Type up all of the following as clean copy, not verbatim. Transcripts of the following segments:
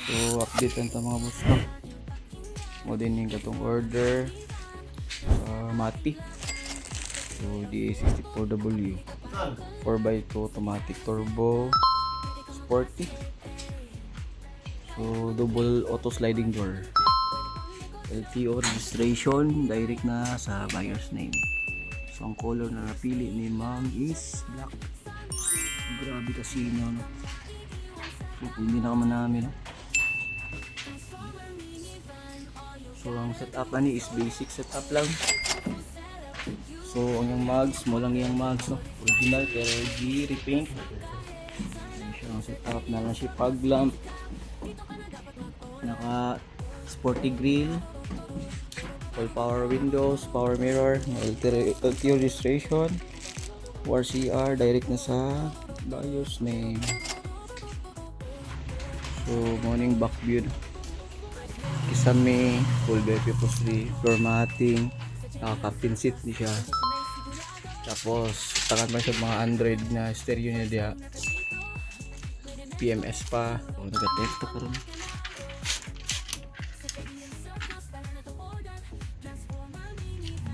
So update lang ta mga boss no. Mo din yung katong order Mati. So DA64W 4x2 automatic turbo sporty. So double auto sliding door. LTO registration direct na sa buyer's name. So ang color na napili ni ma'am is black. Grabe kasi no. So hindi na naman namin no. So ang setup ani is basic setup lang. So ang yung mags, mo lang yung mags no. Original pero repaint. So ang setup na lang siya fog lamp. Naka sporty grill. All power windows, power mirror, LTO registration, WRCR direct na sa buyer's name. So morning back view. Kisame, full BP upholstery, floor matting, naka-captain seat ni siya. Tapos, tangan pa siya mga Android na stereo niya diya. PMS pa. O, nag-testo ko rin.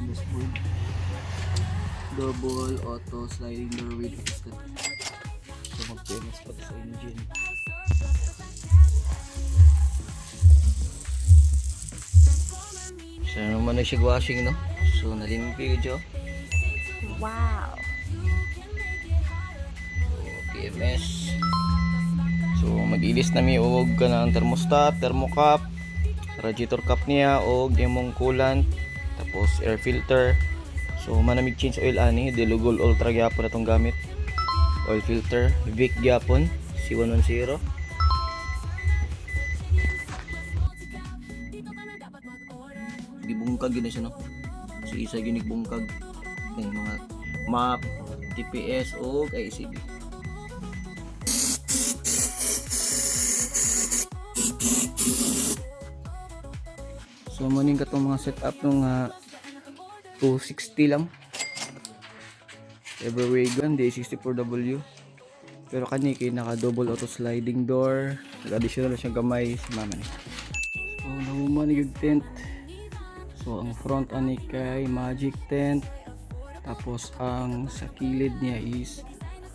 Dashboard. Double auto sliding door with assistant. So, mag-PMS pa sa engine. So naman na siya washing no. So nalimpi ko Wow. So PMS. So mag-ilis na mi og kanang thermostat, thermocap, radiator cap niya og imong coolant, tapos air filter. So manamig change oil ani, Delugol Ultra gyapon atong gamit. Oil filter, Vic gyapon, C110. Gibungkag yun na siya no. So isa yun bungkag ng mga map, TPS o ICB. So maning katong mga setup nung 260 lang. Everwagon D64W. Pero kani kay naka double auto sliding door, nag-additional na siyang gamay si mama ni. So nahuman yung tent. So ang front ani kay magic tent, tapos ang sa kilid niya is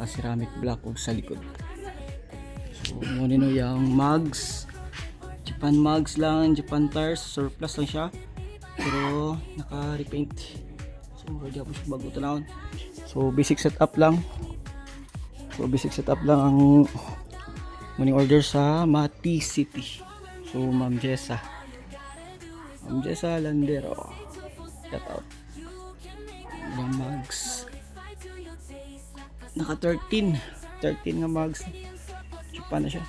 ceramic block ug sa likod. So mo nino yung mugs, Japan mugs lang, Japan tires, surplus lang siya pero naka-repaint. So ready po siya bago tanawon. So basic setup lang. Ang muning order sa Mati City. So Ma'am Jessa Landero, shout out. Ibang mugs naka 13 nga mugs, chupa na siya.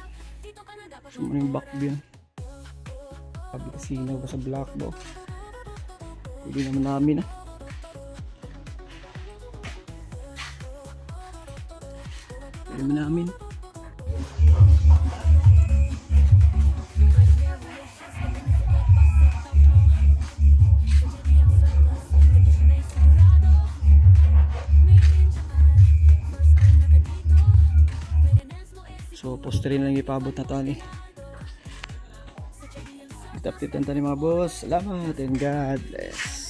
So mo yung back view, sabi kasi ba sa black bo, hindi naman namin So poster lang ipabot na tani. Update ang tani mga boss. Salamat and God bless.